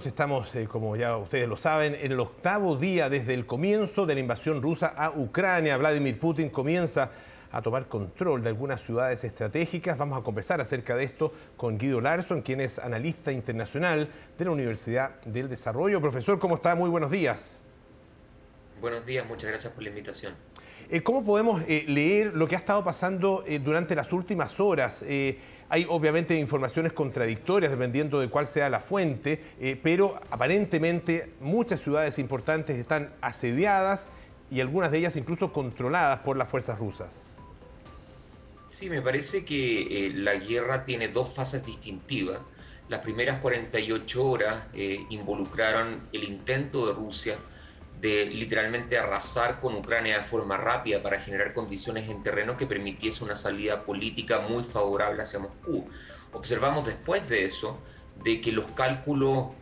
Estamos, como ya ustedes lo saben, en el octavo día desde el comienzo de la invasión rusa a Ucrania. Vladimir Putin comienza a tomar control de algunas ciudades estratégicas. Vamos a conversar acerca de esto con Guido Larsson, quien es analista internacional de la Universidad del Desarrollo. Profesor, ¿cómo está? Muy buenos días. Buenos días, muchas gracias por la invitación. ¿Cómo podemos leer lo que ha estado pasando durante las últimas horas? Hay obviamente informaciones contradictorias dependiendo de cuál sea la fuente, pero aparentemente muchas ciudades importantes están asediadas y algunas de ellas incluso controladas por las fuerzas rusas. Sí, me parece que la guerra tiene dos fases distintivas. Las primeras 48 horas involucraron el intento de Rusia de literalmente arrasar con Ucrania de forma rápida para generar condiciones en terreno que permitiese una salida política muy favorable hacia Moscú. Observamos después de eso de que los cálculos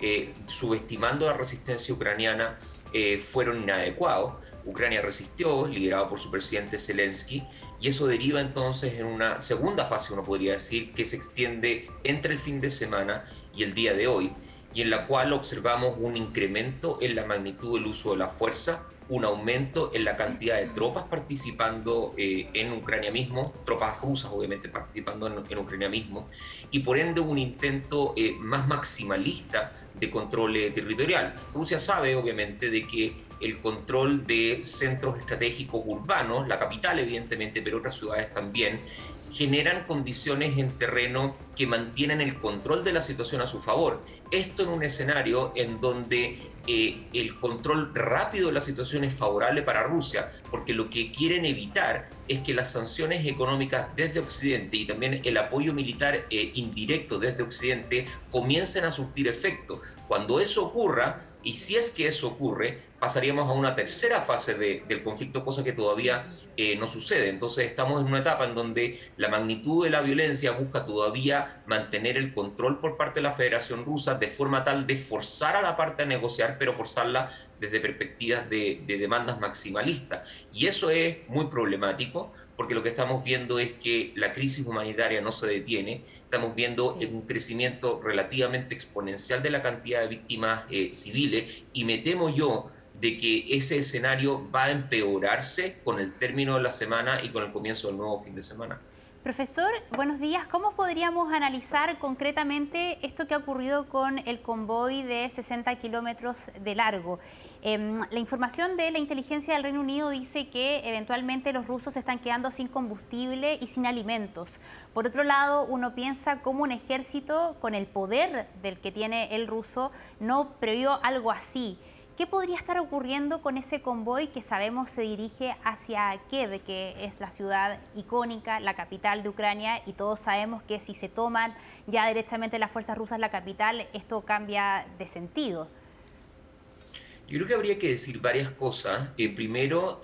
subestimando la resistencia ucraniana fueron inadecuados. Ucrania resistió, liderado por su presidente Zelensky, y eso deriva entonces en una segunda fase, uno podría decir, que se extiende entre el fin de semana y el día de hoy, y en la cual observamos un incremento en la magnitud del uso de la fuerza, un aumento en la cantidad de tropas participando en Ucrania mismo, tropas rusas obviamente participando en Ucrania mismo, y por ende un intento más maximalista de control territorial. Rusia sabe obviamente de que el control de centros estratégicos urbanos, la capital evidentemente, pero otras ciudades también, generan condiciones en terreno que mantienen el control de la situación a su favor. Esto en un escenario en donde el control rápido de la situación es favorable para Rusia, porque lo que quieren evitar es que las sanciones económicas desde Occidente y también el apoyo militar indirecto desde Occidente comiencen a surtir efecto. Cuando eso ocurra, y si es que eso ocurre, pasaríamos a una tercera fase del conflicto, cosa que todavía no sucede. Entonces estamos en una etapa en donde la magnitud de la violencia busca todavía mantener el control por parte de la Federación Rusa de forma tal de forzar a la parte a negociar, pero forzarla desde perspectivas de demandas maximalistas. Y eso es muy problemático, porque lo que estamos viendo es que la crisis humanitaria no se detiene, estamos viendo un crecimiento relativamente exponencial de la cantidad de víctimas civiles, y me temo yo de que ese escenario va a empeorarse con el término de la semana y con el comienzo del nuevo fin de semana. Profesor, buenos días. ¿Cómo podríamos analizar concretamente esto que ha ocurrido con el convoy de 60 kilómetros de largo? La información de la inteligencia del Reino Unido dice que eventualmente los rusos se están quedando sin combustible y sin alimentos. Por otro lado, uno piensa cómo un ejército con el poder del que tiene el ruso no previó algo así. ¿Qué podría estar ocurriendo con ese convoy que sabemos se dirige hacia Kiev, que es la ciudad icónica, la capital de Ucrania, y todos sabemos que si se toman ya directamente las fuerzas rusas la capital, esto cambia de sentido? Yo creo que habría que decir varias cosas. Primero,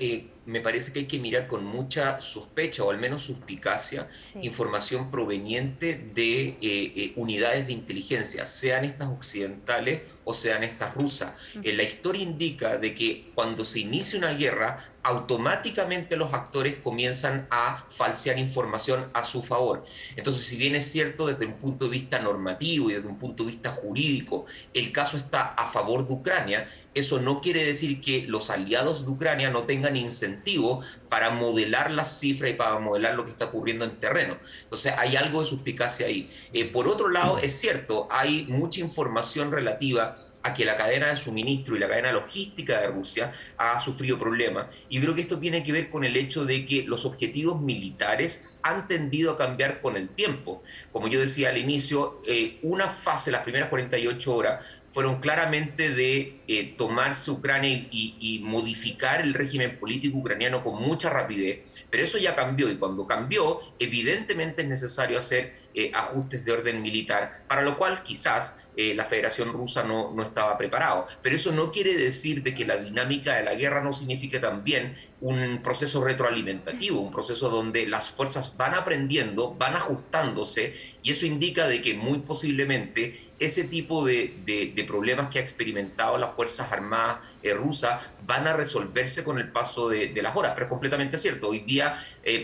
me parece que hay que mirar con mucha sospecha o al menos suspicacia Sí. información proveniente de unidades de inteligencia, sean estas occidentales o sean estas rusas. La historia indica de que cuando se inicia una guerra, automáticamente los actores comienzan a falsear información a su favor. Entonces, si bien es cierto desde un punto de vista normativo y desde un punto de vista jurídico, el caso está a favor de Ucrania, eso no quiere decir que los aliados de Ucrania no tengan incentivo para modelar las cifras y para modelar lo que está ocurriendo en terreno. Entonces, hay algo de suspicacia ahí. Por otro lado, es cierto, hay mucha información relativa a que la cadena de suministro y la cadena logística de Rusia ha sufrido problemas. Y creo que esto tiene que ver con el hecho de que los objetivos militares han tendido a cambiar con el tiempo. Como yo decía al inicio, una fase, las primeras 48 horas, fueron claramente de tomarse Ucrania y modificar el régimen político ucraniano con mucha rapidez, pero eso ya cambió, y cuando cambió, evidentemente es necesario hacer ajustes de orden militar, para lo cual quizás la Federación Rusa no estaba preparado. Pero eso no quiere decir de que la dinámica de la guerra no signifique también un proceso retroalimentativo, un proceso donde las fuerzas van aprendiendo, van ajustándose, y eso indica de que muy posiblemente ese tipo de problemas que ha experimentado las Fuerzas Armadas rusas van a resolverse con el paso de las horas. Pero es completamente cierto, hoy día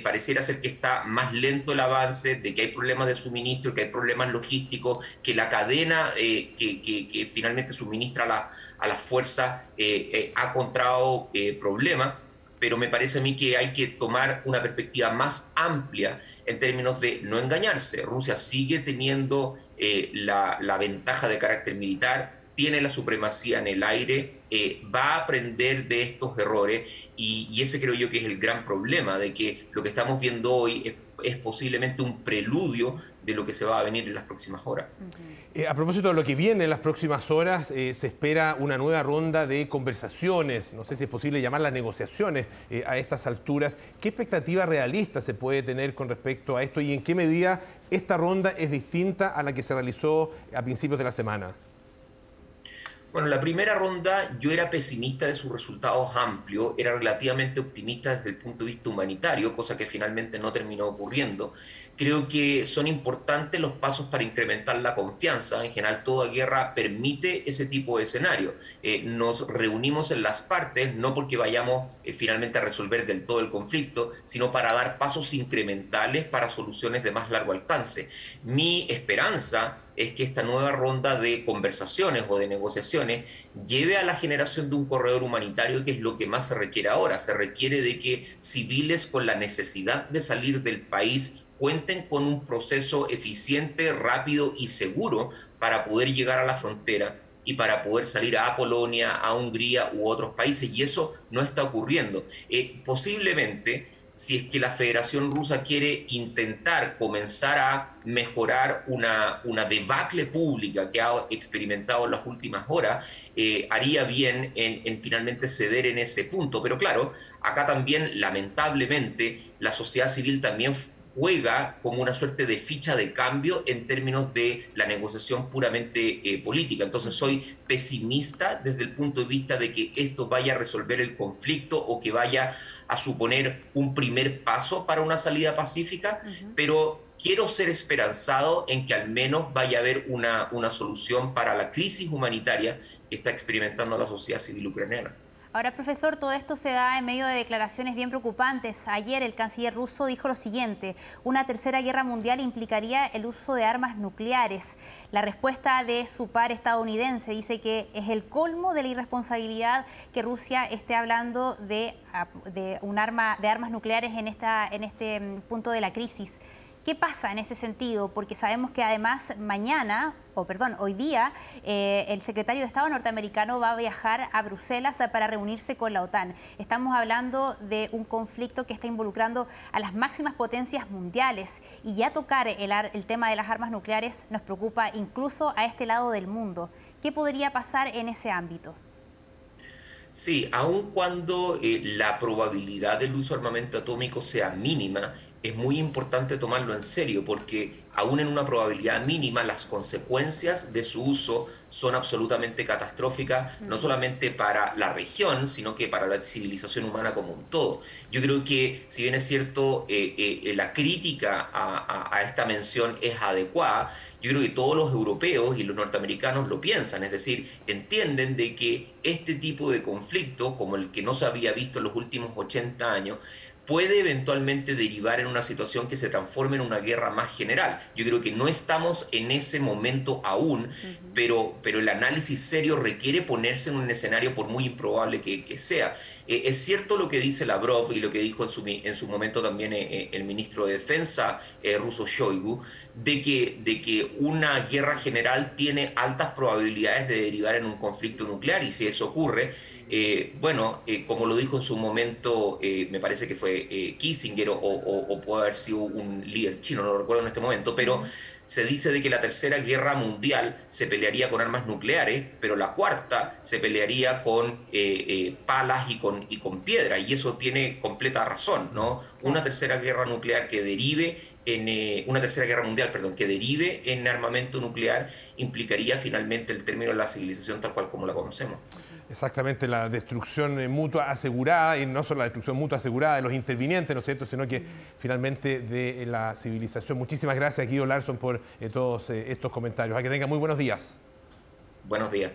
pareciera ser que está más lento el avance, de que hay problemas de suministro, que hay problemas logísticos, que la cadena que finalmente suministra a las fuerzas ha encontrado problemas. Pero me parece a mí que hay que tomar una perspectiva más amplia en términos de no engañarse. Rusia sigue teniendo la ventaja de carácter militar, tiene la supremacía en el aire, va a aprender de estos errores y ese creo yo que es el gran problema, de que lo que estamos viendo hoy es posiblemente un preludio de lo que se va a venir en las próximas horas. A propósito de lo que viene en las próximas horas, se espera una nueva ronda de conversaciones, no sé si es posible llamarlas negociaciones a estas alturas. ¿Qué expectativa realista se puede tener con respecto a esto y en qué medida esta ronda es distinta a la que se realizó a principios de la semana? Bueno, la primera ronda yo era pesimista de sus resultados amplios, era relativamente optimista desde el punto de vista humanitario, cosa que finalmente no terminó ocurriendo. Creo que son importantes los pasos para incrementar la confianza. En general, toda guerra permite ese tipo de escenario. Nos reunimos en las partes, no porque vayamos finalmente a resolver del todo el conflicto, sino para dar pasos incrementales para soluciones de más largo alcance. Mi esperanza es que esta nueva ronda de conversaciones o de negociaciones lleve a la generación de un corredor humanitario, que es lo que más se requiere ahora. Se requiere de que civiles con la necesidad de salir del país cuenten con un proceso eficiente, rápido y seguro para poder llegar a la frontera y para poder salir a Polonia, a Hungría u otros países, y eso no está ocurriendo. Posiblemente, si es que la Federación Rusa quiere intentar comenzar a mejorar una debacle pública que ha experimentado en las últimas horas, haría bien en finalmente ceder en ese punto. Pero claro, acá también, lamentablemente, la sociedad civil también juega como una suerte de ficha de cambio en términos de la negociación puramente política. Entonces soy pesimista desde el punto de vista de que esto vaya a resolver el conflicto o que vaya a suponer un primer paso para una salida pacífica, pero quiero ser esperanzado en que al menos vaya a haber una solución para la crisis humanitaria que está experimentando la sociedad civil ucraniana. Ahora, profesor, todo esto se da en medio de declaraciones bien preocupantes. Ayer el canciller ruso dijo lo siguiente: una tercera guerra mundial implicaría el uso de armas nucleares. La respuesta de su par estadounidense dice que es el colmo de la irresponsabilidad que Rusia esté hablando de armas nucleares en este punto de la crisis. ¿Qué pasa en ese sentido? Porque sabemos que además hoy día, el secretario de Estado norteamericano va a viajar a Bruselas para reunirse con la OTAN. Estamos hablando de un conflicto que está involucrando a las máximas potencias mundiales, y ya tocar el tema de las armas nucleares nos preocupa incluso a este lado del mundo. ¿Qué podría pasar en ese ámbito? Sí, aun cuando la probabilidad del uso de armamento atómico sea mínima, es muy importante tomarlo en serio, porque aún en una probabilidad mínima, las consecuencias de su uso son absolutamente catastróficas, no solamente para la región, sino que para la civilización humana como un todo. Yo creo que, si bien es cierto, la crítica a esta mención es adecuada, yo creo que todos los europeos y los norteamericanos lo piensan, es decir, entienden de que este tipo de conflicto, como el que no se había visto en los últimos 80 años, puede eventualmente derivar en una situación que se transforme en una guerra más general. Yo creo que no estamos en ese momento aún, pero el análisis serio requiere ponerse en un escenario, por muy improbable que sea. Es cierto lo que dice Lavrov y lo que dijo en su momento también el ministro de Defensa ruso Shoigu, de que una guerra general tiene altas probabilidades de derivar en un conflicto nuclear, y si eso ocurre, como lo dijo en su momento, me parece que fue Kissinger o puede haber sido un líder chino, no lo recuerdo en este momento, pero se dice de que la tercera guerra mundial se pelearía con armas nucleares, pero la cuarta se pelearía con palas y con piedra, y eso tiene completa razón, ¿no? Una tercera guerra nuclear que derive una tercera guerra mundial, que derive en armamento nuclear implicaría finalmente el término de la civilización tal cual como la conocemos. Exactamente, la destrucción mutua asegurada, y no solo la destrucción mutua asegurada de los intervinientes, ¿no es cierto?, sino que finalmente de la civilización. Muchísimas gracias, Guido Larsson, por todos estos comentarios. A que tenga muy buenos días. Buenos días.